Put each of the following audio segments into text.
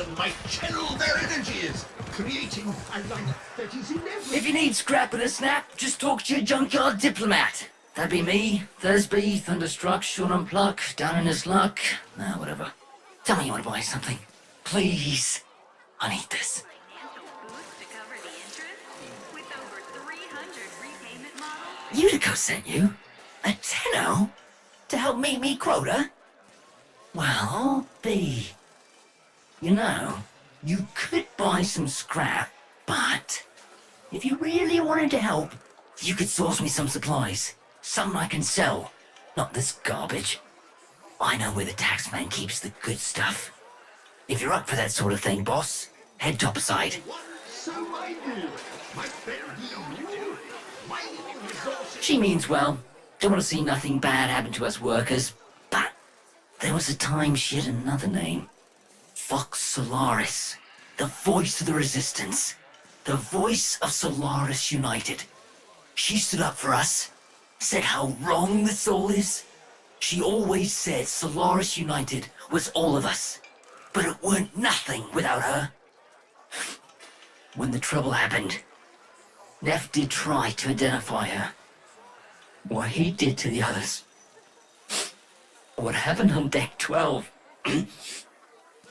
Titan might channel their energies, creating a life that is inevitable. If you need scrap with a snap, just talk to your junkyard diplomat. That'd be me, Thursby, Thunderstruck, Sean Unpluck, down in his luck. Whatever. Tell me you want to buy something. Please. I need this. Utico sent you? A tenno? To help meet me quota? Well, B. You know, you could buy some scrap, but if you really wanted to help, you could source me some supplies. Something I can sell, not this garbage. I know where the taxman keeps the good stuff. If you're up for that sort of thing, boss, head topside. So I do. My friend, you do. Mining resources. She means well. Don't want to see nothing bad happen to us workers. But there was a time she had another name. Vox Solaris. The voice of the resistance. The voice of Solaris United. She stood up for us. Said how wrong this all is. She always said Solaris United was all of us. But it weren't nothing without her. When the trouble happened, Neff did try to identify her. What he did to the others. What happened on deck 12.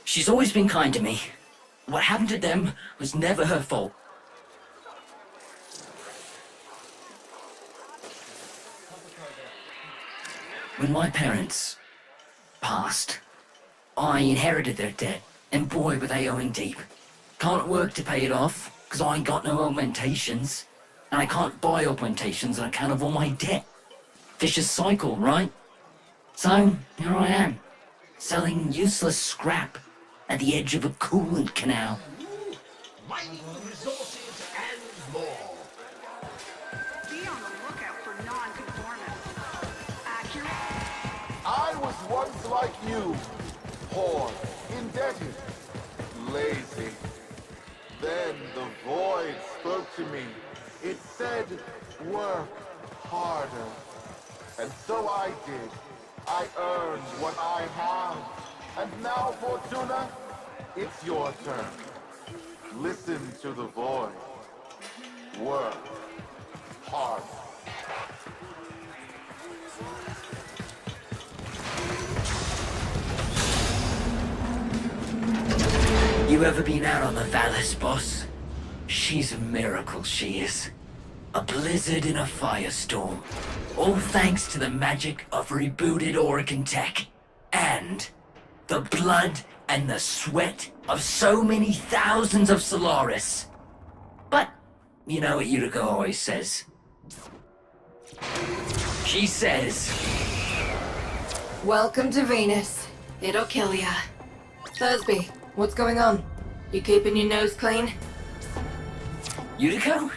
She's always been kind to me. What happened to them was never her fault. When my parents passed, I inherited their debt, and boy were they owing deep. Can't work to pay it off, cause I ain't got no augmentations, and I can't buy augmentations on account of all my debt. Vicious cycle, right? So, here I am, selling useless scrap at the edge of a coolant canal. Mining resources and more. Be on the lookout for non-conformists. Accurate? I was once like you, poor, indebted, lazy. Then the void spoke to me. It said, work harder. And so I did. I earned what I have. And now, Fortuna, it's your turn. Listen to the void. Work hard. You ever been out on the Valis, boss? She's a miracle, she is. A blizzard in a firestorm. All thanks to the magic of rebooted Oregon tech. And the blood and the sweat of so many thousands of Solaris. But, you know what Utico always says. She says, Welcome to Venus. It'll kill ya. Thursby, what's going on? You keeping your nose clean? Utico?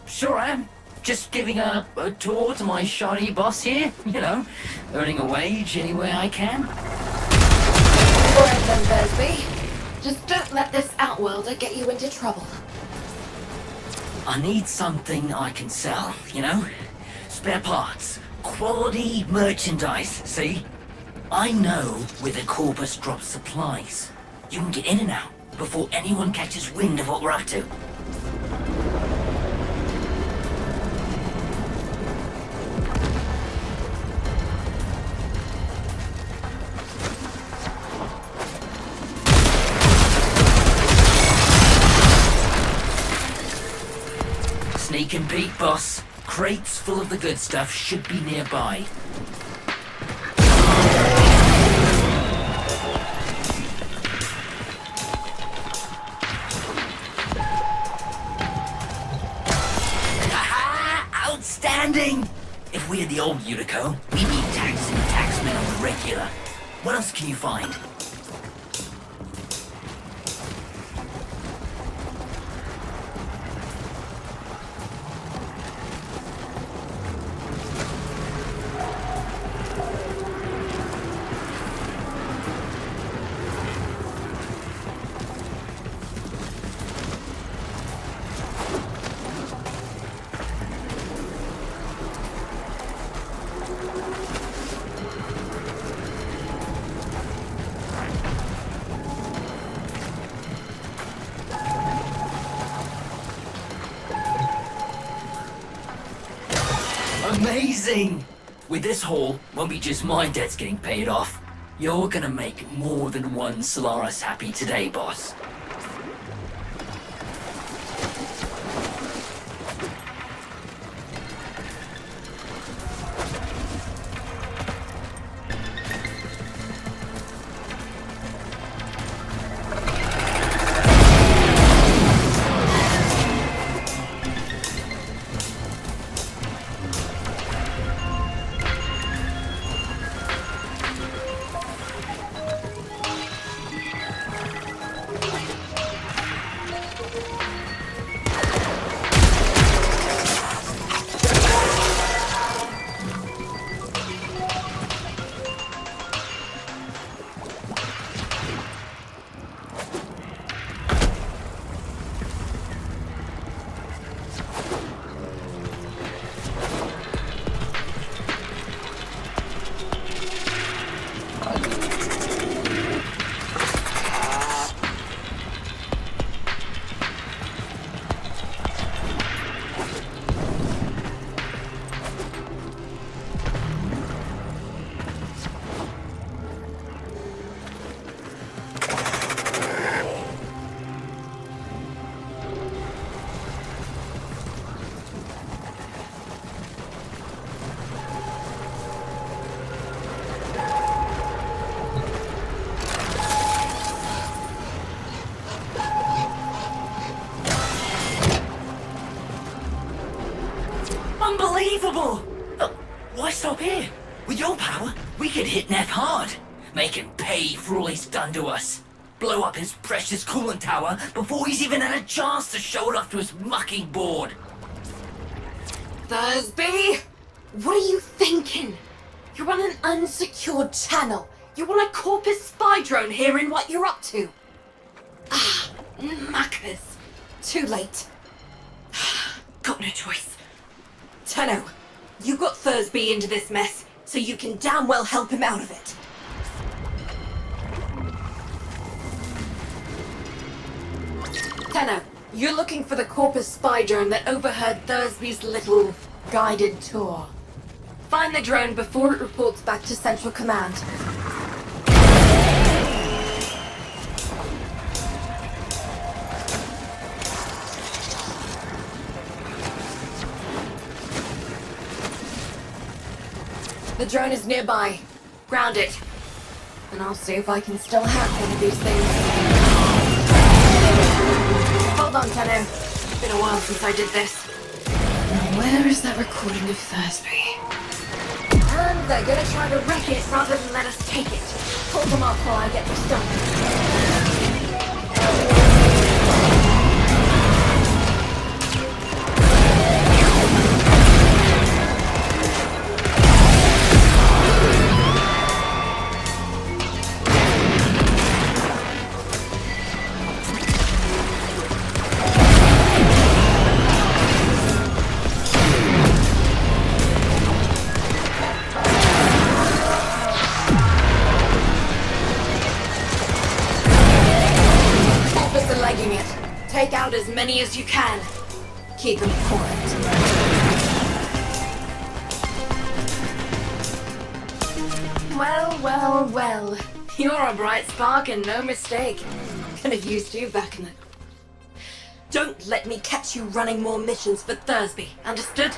Sure am. Just giving a tour to my shoddy boss here, you know, earning a wage any way I can. Alright then, Thursby. Just don't let this outworlder get you into trouble. I need something I can sell, you know? Spare parts, quality merchandise, see? I know where the Corpus drops supplies. You can get in and out before anyone catches wind of what we're up to. Sneak and peek, boss. Crates full of the good stuff should be nearby. Aha! Outstanding! If we had the old Utico, we'd be taxing taxmen on the regular. What else can you find? Amazing! With this haul, won't be just my debts getting paid off. You're gonna make more than one Solaris happy today, boss. Unbelievable! Why stop here? With your power, we could hit Neff hard. Make him pay for all he's done to us. Blow up his precious coolant tower before he's even had a chance to show it off to his mucking board. Thursby? What are you thinking? You're on an unsecured channel. You want a Corpus spy drone hearing what you're up to. Ah, muckers. Too late. Got no choice. Tenno, you got Thursby into this mess, so you can damn well help him out of it. Tenno, you're looking for the Corpus spy drone that overheard Thursby's little guided tour. Find the drone before it reports back to Central Command. The drone is nearby. Ground it. And I'll see if I can still hack one of these things. Hold on, Tenno. It's been a while since I did this. Now, where is that recording of Thursby? And they're gonna try to wreck it rather than let us take it. Hold them off while I get this done. Take out as many as you can. Keep them quiet. Well, well, well. You're a bright spark and no mistake. Could have used you back in the... Don't let me catch you running more missions for Thursby, understood?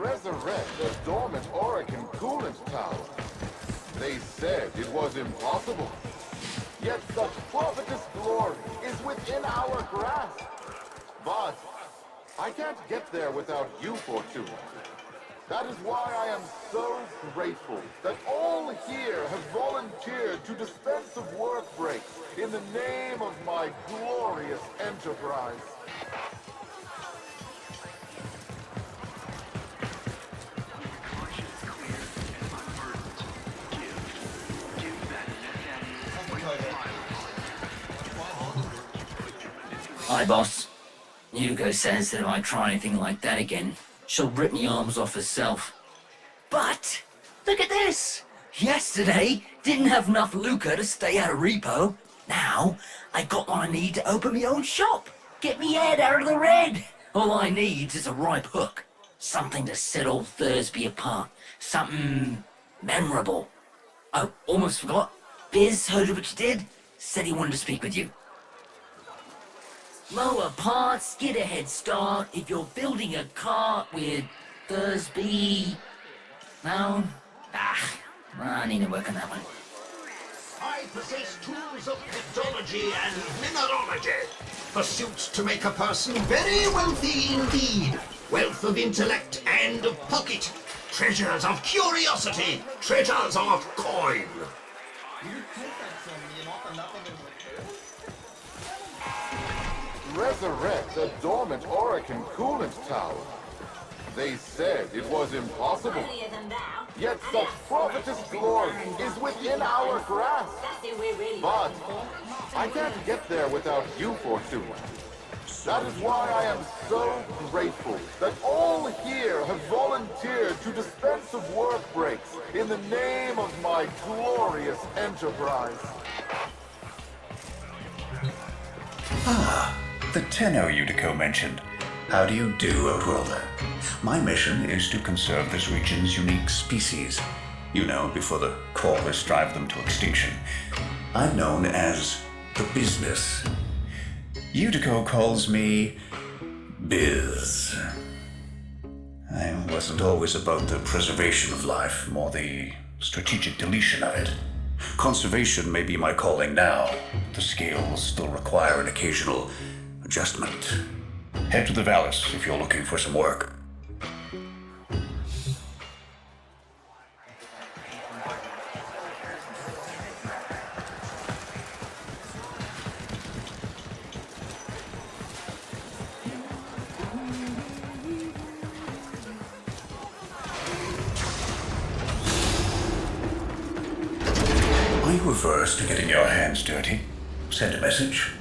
resurrect the dormant Orokin coolant tower. They said it was impossible. Yet such prophetess glory is within our grasp. But I can't get there without you, Fortuna. That is why I am so grateful that all here have volunteered to dispense of work breaks in the name of my glorious enterprise. Hi, boss. Yugo says that if I try anything like that again, she'll rip me arms off herself. But, look at this! Yesterday, didn't have enough lucre to stay out of repo. Now, I got what I need to open my own shop. Get me head out of the red. All I need is a ripe hook. Something to set old Thursby apart. Something memorable. Oh, almost forgot. Biz heard of what you did. Said he wanted to speak with you. Lower parts, get a head start if you're building a cart with Thursby. No? I need to work on that one. I possess tools of pictology and mineralogy. Pursuits to make a person very wealthy indeed. Wealth of intellect and of pocket. Treasures of curiosity. Treasures of coin. Resurrect the dormant Orokin coolant tower. They said it was impossible. Yet such prophetess glory is within our grasp. But I can't get there without you, Fortuna. That is why I am so grateful that all here have volunteered to dispense of work breaks in the name of my glorious enterprise. The Tenno Yudico mentioned. How do you do, Outworlder? My mission is to conserve this region's unique species. You know, before the Corvus drive them to extinction. I'm known as the Business. Yudico calls me Biz. I wasn't always about the preservation of life, more the strategic deletion of it. Conservation may be my calling now. The scales still require an occasional adjustment. Head to the Vallis if you're looking for some work. Are you averse to getting your hands dirty? Send a message.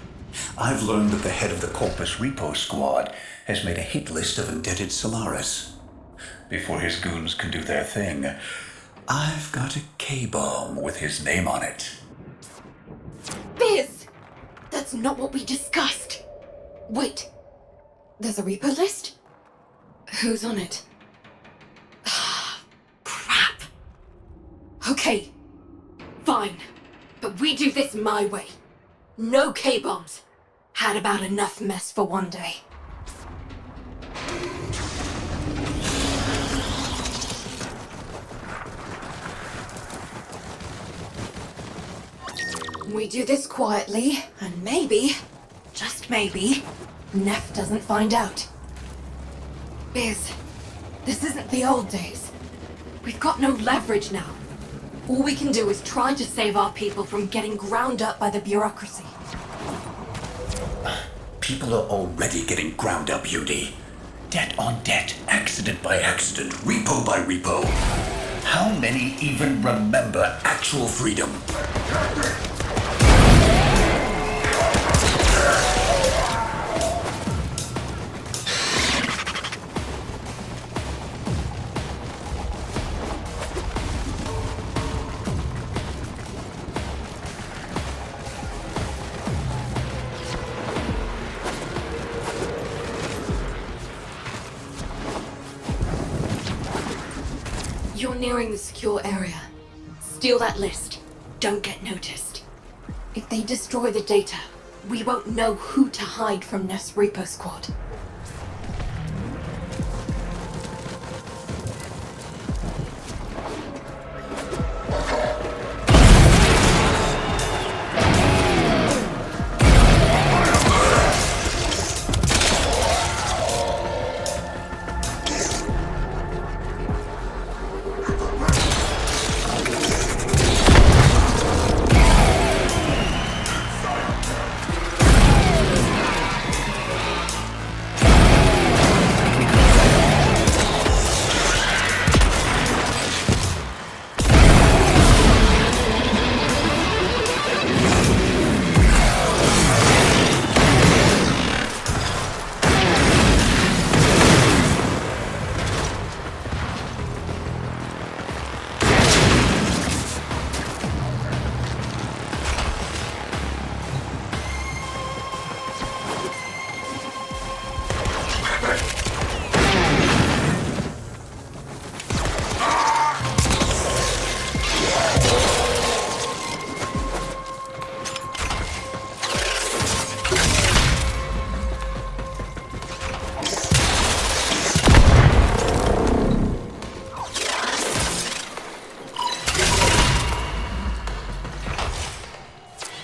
I've learned that the head of the Corpus Repo Squad has made a hit list of indebted Solaris. Before his goons can do their thing, I've got a K-bomb with his name on it. Biz! That's not what we discussed. Wait. There's a repo list? Who's on it? Crap. Okay. Fine. But we do this my way. No K-bombs. Had about enough mess for one day. We do this quietly, and maybe, just maybe, Neff doesn't find out. Biz, this isn't the old days. We've got no leverage now. All we can do is try to save our people from getting ground up by the bureaucracy. People are already getting ground up, Yudi. Debt on debt, accident by accident, repo by repo. How many even remember actual freedom? You're nearing the secure area. Steal that list. Don't get noticed. If they destroy the data, we won't know who to hide from Neff's Repo Squad.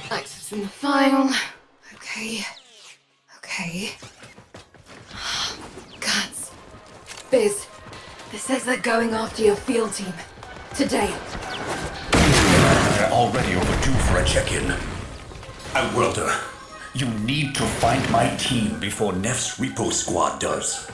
Accessing the file. Okay. Okay. Guts. Biz. This says they're going after your field team. Today. They're already overdue for a check-in. Outworlder, you need to find my team before Neff's Repo Squad does.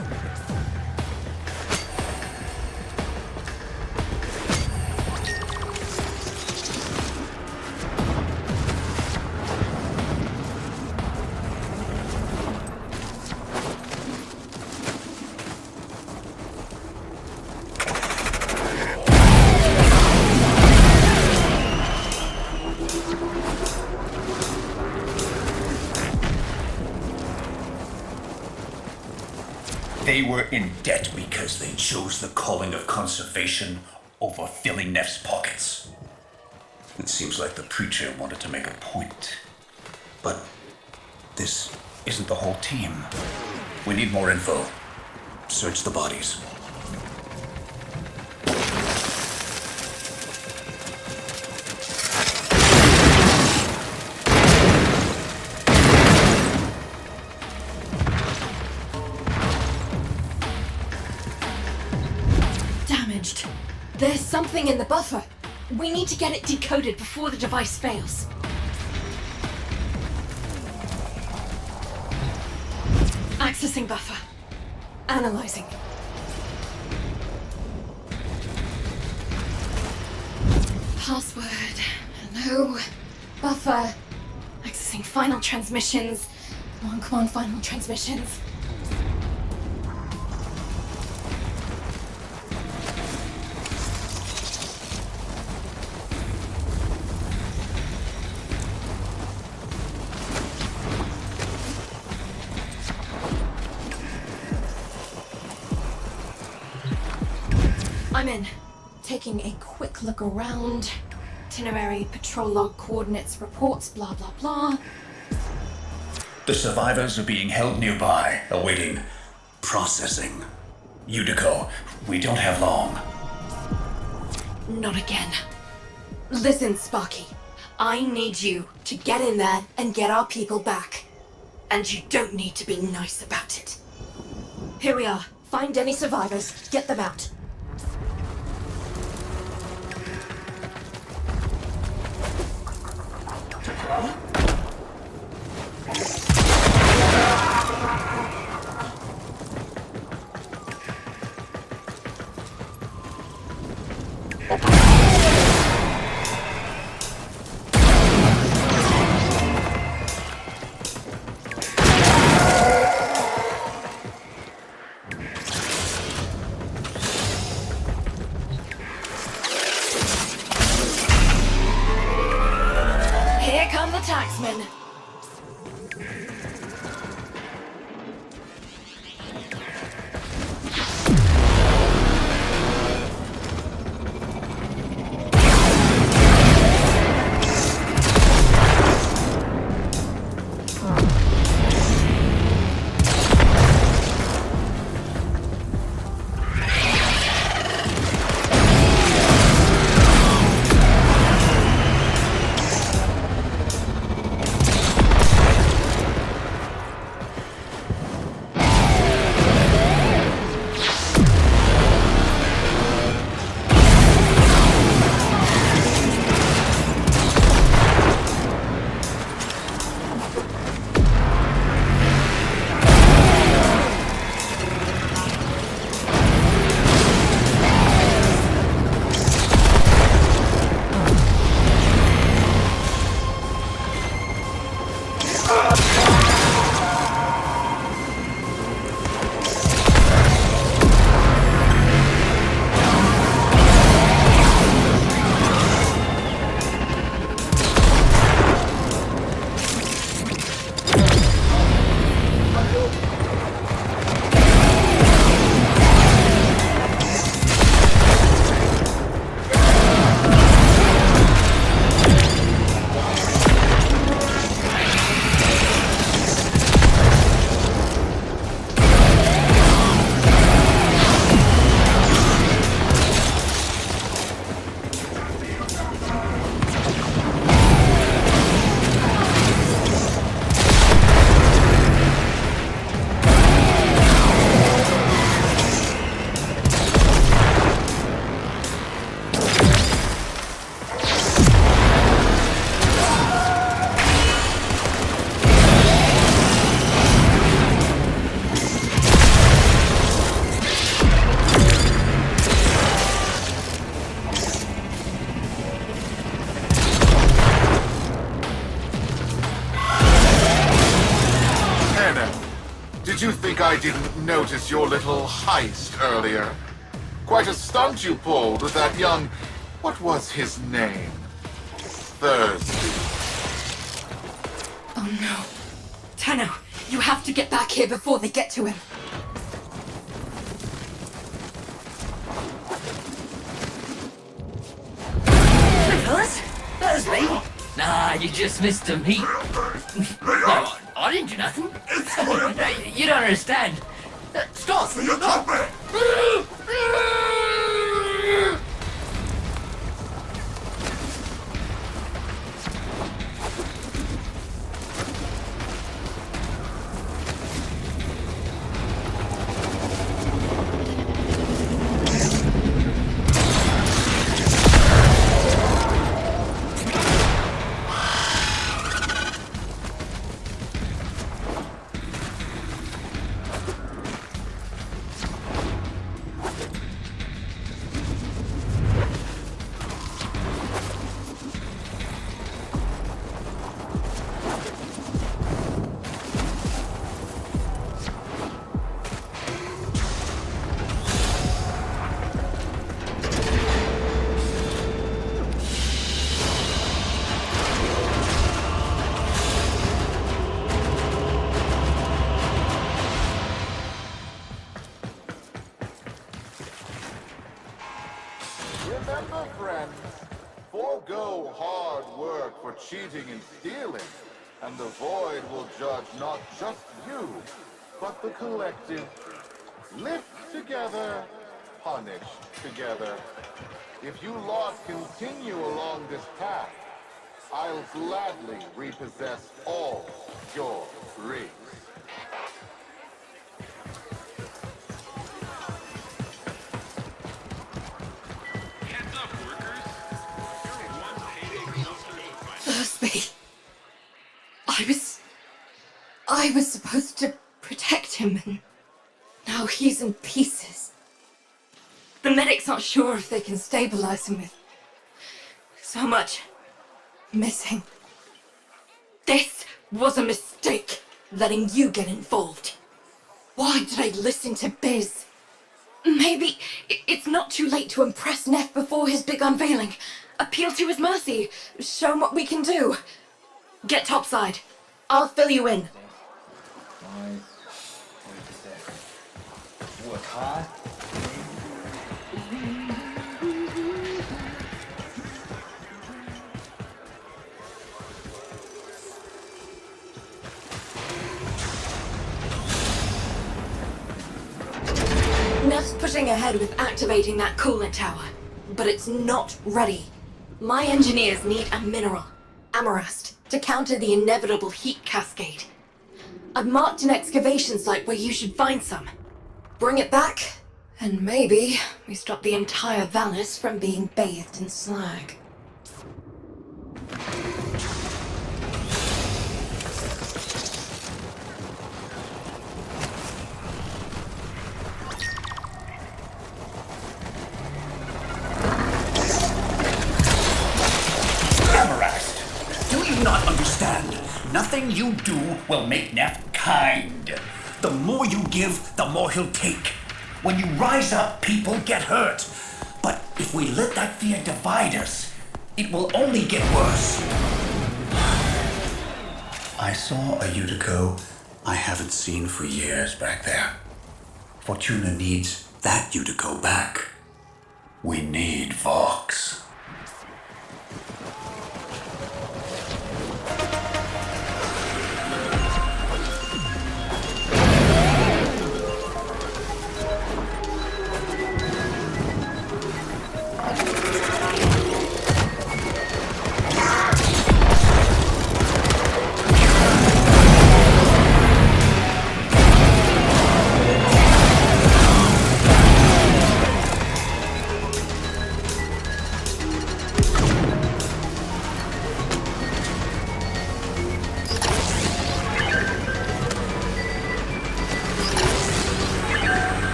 They were in debt because they chose the calling of conservation over filling Neff's pockets. It seems like the preacher wanted to make a point. But this isn't the whole team. We need more info. Search the bodies. Damaged. There's something in the buffer. We need to get it decoded before the device fails. Accessing buffer. Analyzing. Password. Hello. Buffer. Accessing final transmissions. Come on, final transmissions. I'm in. Taking a quick look around. Itinerary, patrol log, coordinates, reports, blah blah blah. The survivors are being held nearby, awaiting processing. Unico, we don't have long. Not again. Listen, Sparky. I need you to get in there and get our people back. And you don't need to be nice about it. Here we are. Find any survivors, get them out. Here come the taxmen. I didn't notice your little heist earlier. Quite a stunt you pulled with that young... What was his name? Thursby. Oh no. Tenno, you have to get back here before they get to him. Hey, fellas. That's me. Nah, you just missed him. No, I didn't do nothing. You don't understand. Stop! Stop! Remember, friends, forego hard work for cheating and stealing, and the Void will judge not just you, but the collective. Live together, punish together. If you lot continue along this path, I'll gladly repossess all your rigs. Thursby. I was supposed to protect him, and now he's in pieces. The medics aren't sure if they can stabilize him with so much missing. This was a mistake, letting you get involved. Why did I listen to Biz? Maybe it's not too late to impress Neff before his big unveiling. Appeal to his mercy. Show him what we can do. Get topside. I'll fill you in. Work hard. Neff's pushing ahead with activating that coolant tower, but it's not ready. My engineers need a mineral, Amarast, to counter the inevitable heat cascade. I've marked an excavation site where you should find some. Bring it back, and maybe we stop the entire Valis from being bathed in slag. Not understand. Nothing you do will make Neff kind. The more you give, the more he'll take. When you rise up, people get hurt. But if we let that fear divide us, it will only get worse. I saw a Utico I haven't seen for years back there. Fortuna needs that Utico back. We need Vox.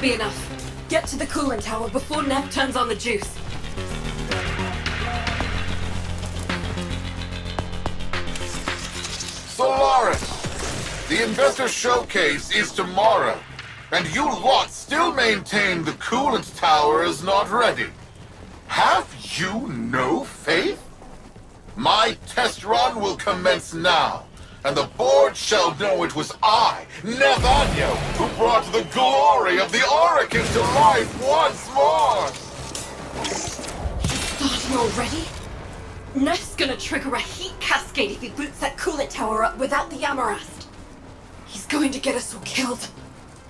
be enough. Get to the coolant tower before Neff turns on the juice. Solaris! The investor showcase is tomorrow, and you lot still maintain the coolant tower is not ready. Have you no faith? My test run will commence now, and the board shall know it was I, Nevanyo, who brought the glory of the Oracle to life once more! Starting already? Neff's gonna trigger a heat cascade if he boots that coolant tower up without the Amarast. He's going to get us all killed.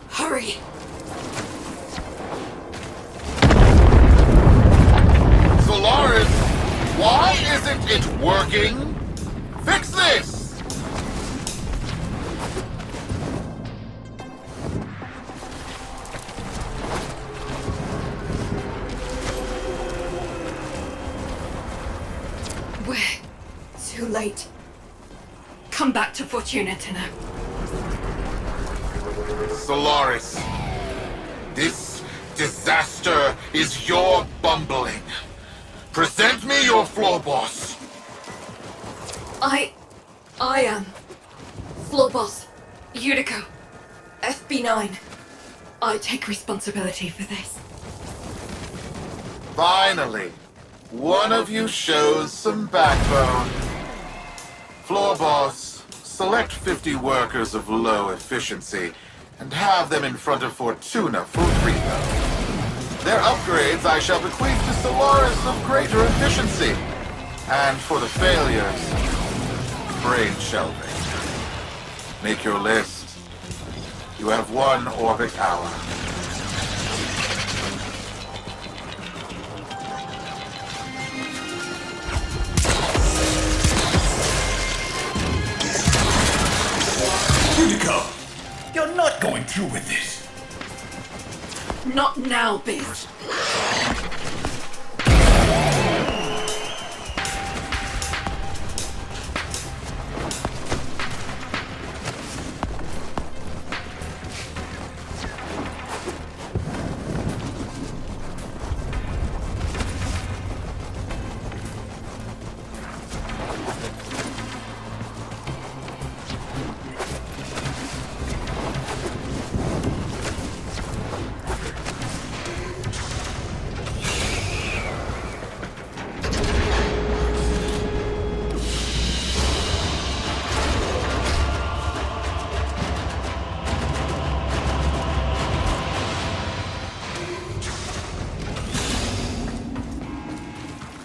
Hurry! Solaris, why isn't it working? Fix this! We're too late. Come back to Fortuna to know. Solaris, this disaster is your bumbling. Present me your floor boss. I am floor boss Utico, FB9. I take responsibility for this. Finally, one of you shows some backbone. Floor boss, select 50 workers of low efficiency and have them in front of Fortuna for reload. Their upgrades I shall bequeath to Solaris of greater efficiency. And for the failures, brain shelving. Make your list. You have 1 orbit hour. Utico, you're not going through with this. Not now, Biz.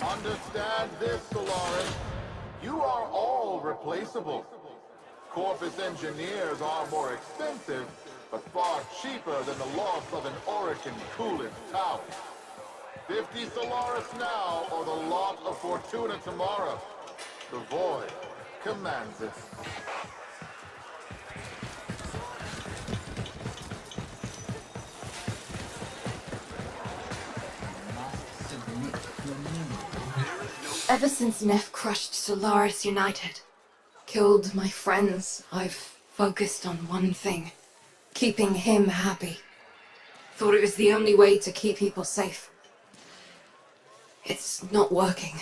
Understand this, Solaris. You are all replaceable. Corpus engineers are more expensive, but far cheaper than the loss of an Oracle coolant tower. 50 Solaris now, or the lot of Fortuna tomorrow. The Void commands it. Ever since Neff crushed Solaris United, killed my friends, I've focused on one thing. Keeping him happy. Thought it was the only way to keep people safe. It's not working.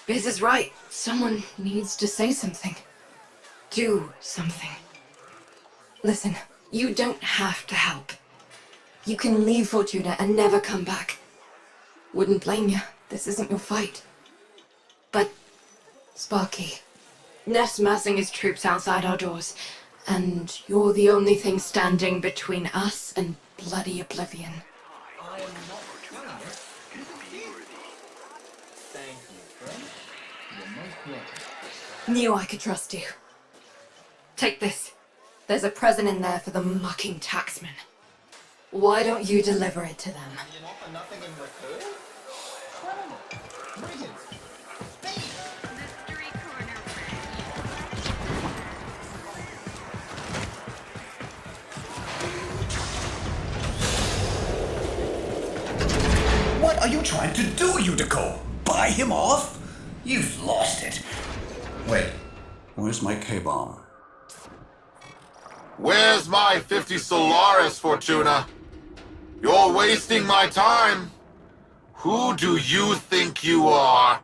Biz is right. Someone needs to say something. Do something. Listen, you don't have to help. You can leave Fortuna and never come back. Wouldn't blame you. This isn't your fight. But, Sparky, Neff's massing his troops outside our doors, and you're the only thing standing between us and bloody oblivion. Knew I could trust you. Take this. There's a present in there for the mucking taxman. Why don't you deliver it to them? You offer nothing in return? Mystery corner. What are you trying to do, Utico? Buy him off? You've lost it. Wait, where's my K-bomb? Where's my 50 Solaris, Fortuna? You're wasting my time. Who do you think you are?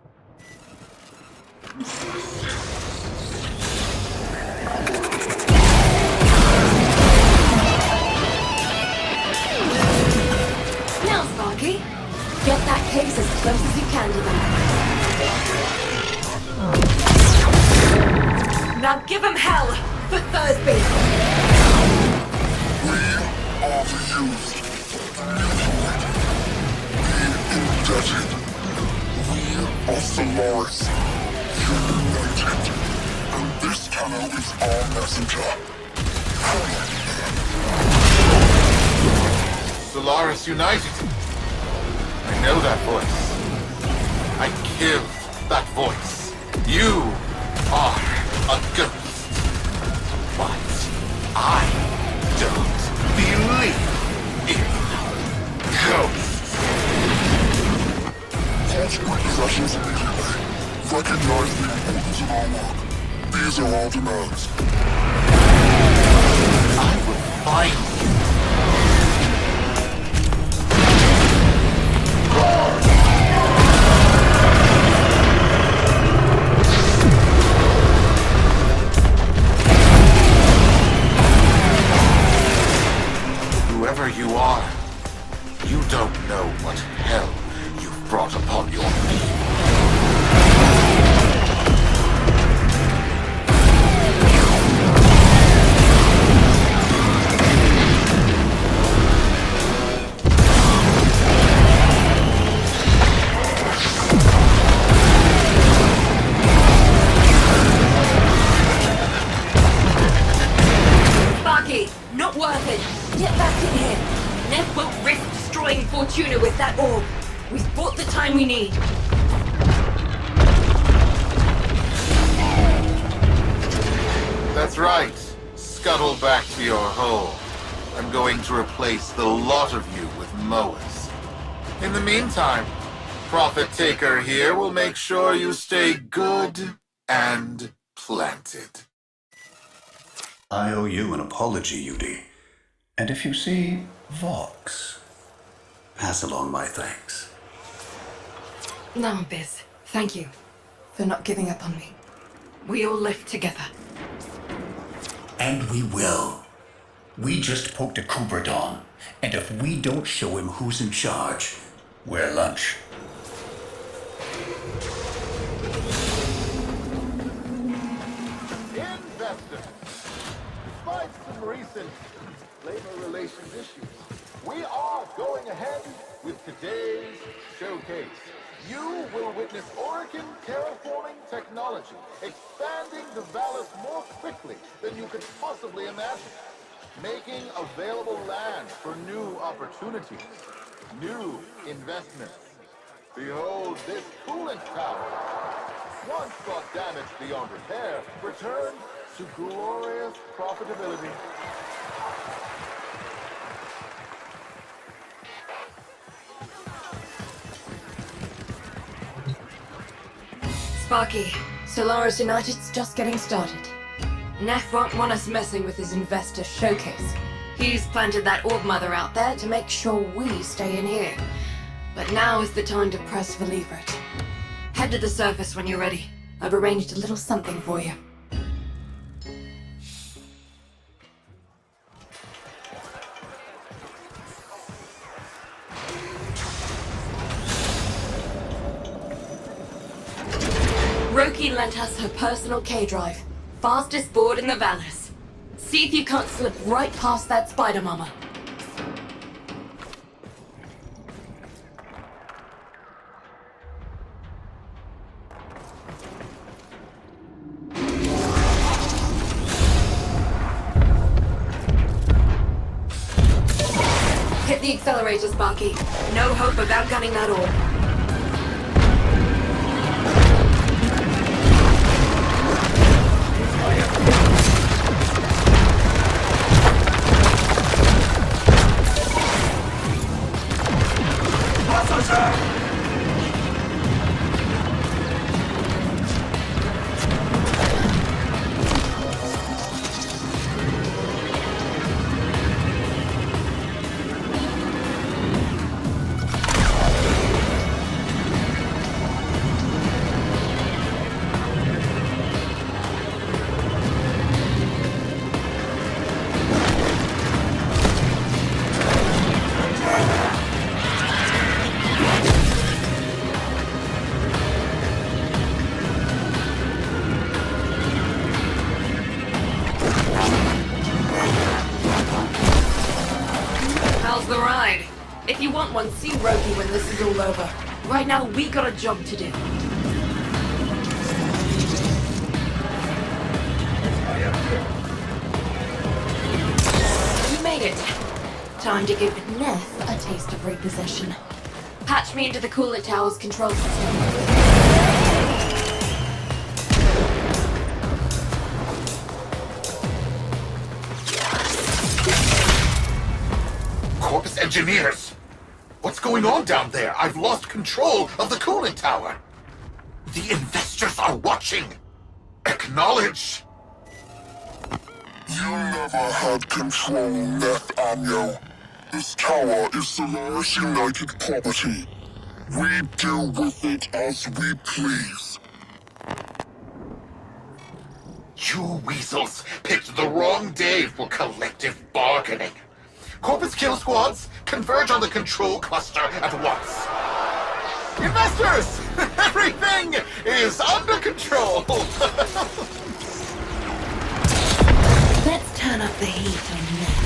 Now, Sparky, get that case as close as you can to them. Now give him hell for Thursby. We are the used, mutilated, the indebted. We are Solaris, united. And this tunnel is our messenger. Solaris United. I know that voice. I killed that voice. You are a ghost. But I don't believe in ghosts. Culture possessions immediately. Recognize the importance of our work. These are our demands. I will find you. Whoever you are, you don't know what hell you've brought upon your people. Sparky, not worth it. Get back in here. Neff won't risk destroying Fortuna with that orb. We've bought the time we need. That's right. Scuttle back to your hole. I'm going to replace the lot of you with mowers. In the meantime, Prophet Taker here will make sure you stay good and planted. I owe you an apology, Yudi. And if you see Vox, pass along my thanks. No, Biz. Thank you for not giving up on me. We all live together. And we will. We just poked a Cooper Dawn, and if we don't show him who's in charge, we're lunch. Investors, despite some recent labor relations issues, we are going ahead with today's showcase. You will witness Oregon terraforming technology expanding the Vallis more quickly than you could possibly imagine, making available land for new opportunities, new investments. Behold this coolant tower. Once thought damaged beyond repair, returned to glorious profitability. Sparky, Solaris United's just getting started. Neff won't want us messing with his investor showcase. He's planted that orb mother out there to make sure we stay in here. But now is the time to press for leverage. Head to the surface when you're ready. I've arranged a little something for you. Roki lent us her personal K-drive. Fastest board in the Vallis. See if you can't slip right past that spider mama. Hit the accelerator, Sparky. No hope of outgunning that orb. the ride. If you want one, see Roki when this is all over. Right now, we got a job to do. You made it. Time to give Neth a taste of repossession. Patch me into the coolant tower's control system. Corpus engineers! What's going on down there? I've lost control of the cooling tower. The investors are watching. Acknowledge. You never had control, Neth Anyo. This tower is Solaris United property. We deal with it as we please. You weasels picked the wrong day for collective bargaining. Corpus kill squads converge on the control cluster at once. Investors! Everything is under control! Let's turn up the heat on Neth.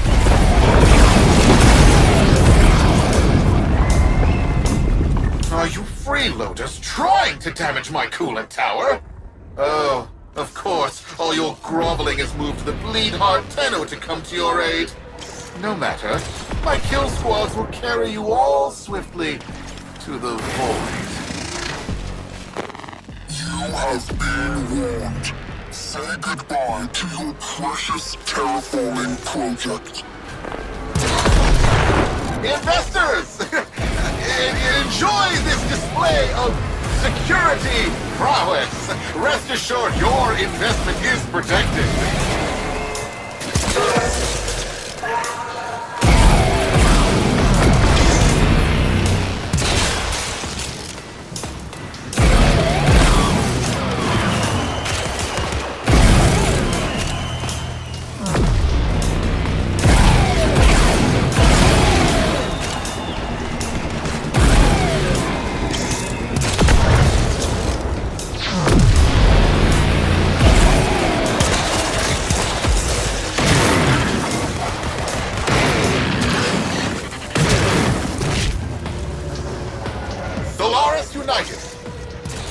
Are you freeloaders trying to damage my coolant tower? Oh, of course, all your groveling has moved the bleed-heart Tenno to come to your aid. No matter, my kill squads will carry you all swiftly to the void. You have been warned. Say goodbye to your precious terraforming project. Investors! Enjoy this display of security prowess. Rest assured your investment is protected. Solaris United,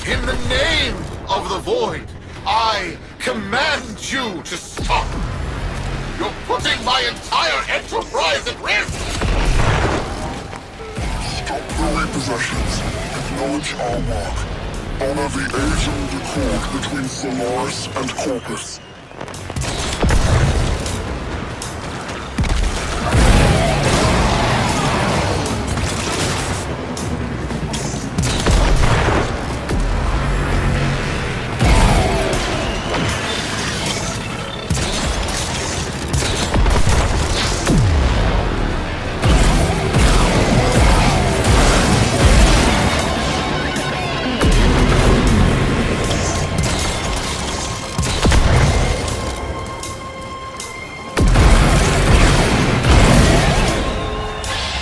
in the name of the Void, I command you to stop. You're putting my entire enterprise at risk! Stop the repossessions. Acknowledge our work. Honor the Asian accord between Solaris and Corpus.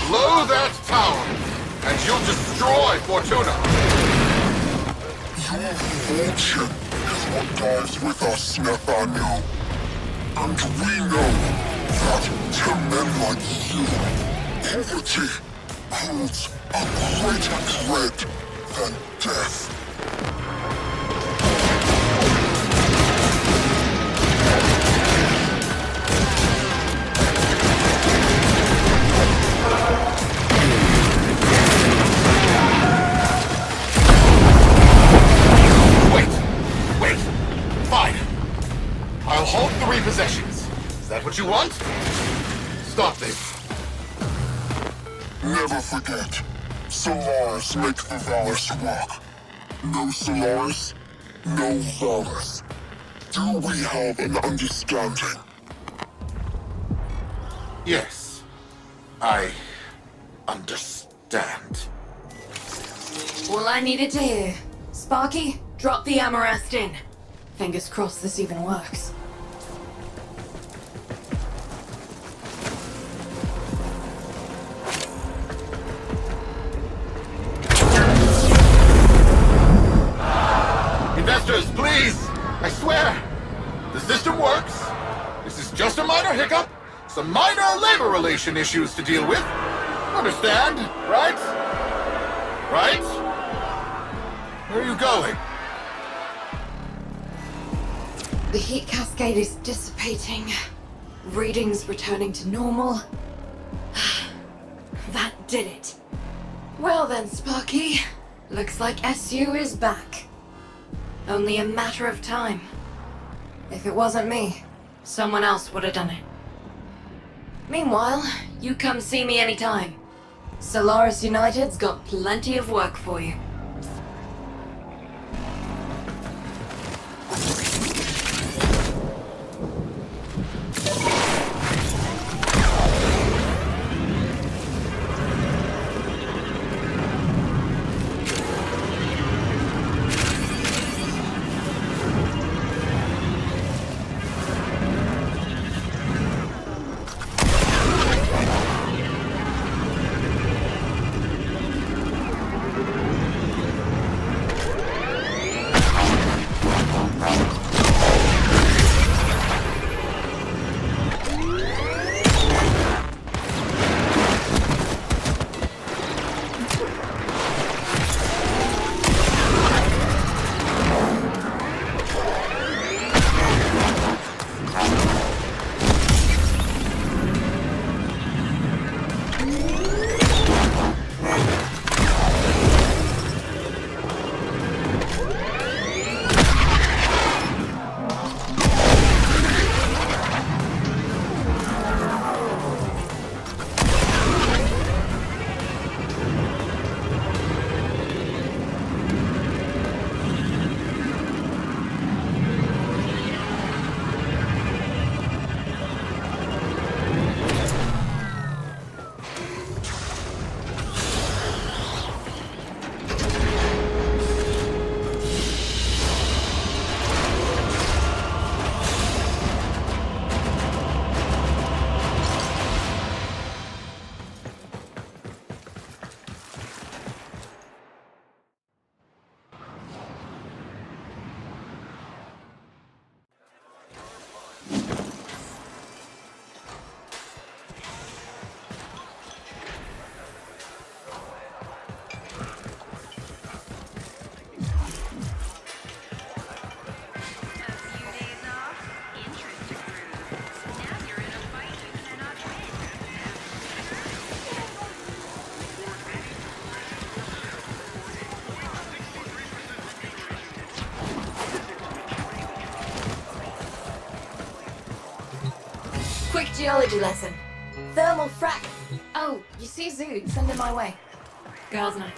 Blow that tower, and you'll destroy Fortuna! Your fortune is what dies with us, Nathaniel. And we know that to men like you, poverty holds a greater dread than death. Wait. Fine. I'll halt the repossessions. Is that what you want? Stop this. Never forget, Solaris make the Valus work. No Solaris, no Valus. Do we have an understanding? Yes. I understand. All I needed to hear. Sparky, drop the Amarast in. Fingers crossed this even works. Investors, please! I swear! The system works. This is just a minor hiccup. Some minor labor relation issues to deal with. Understand? Right? Right? Where are you going? The heat cascade is dissipating. Readings returning to normal. That did it. Well then, Sparky. Looks like SU is back. Only a matter of time. If it wasn't me, someone else would have done it. Meanwhile, you come see me anytime. Solaris United's got plenty of work for you. Quick geology lesson. Thermal frac. Oh, you see Zood? Send him my way. Girls' night.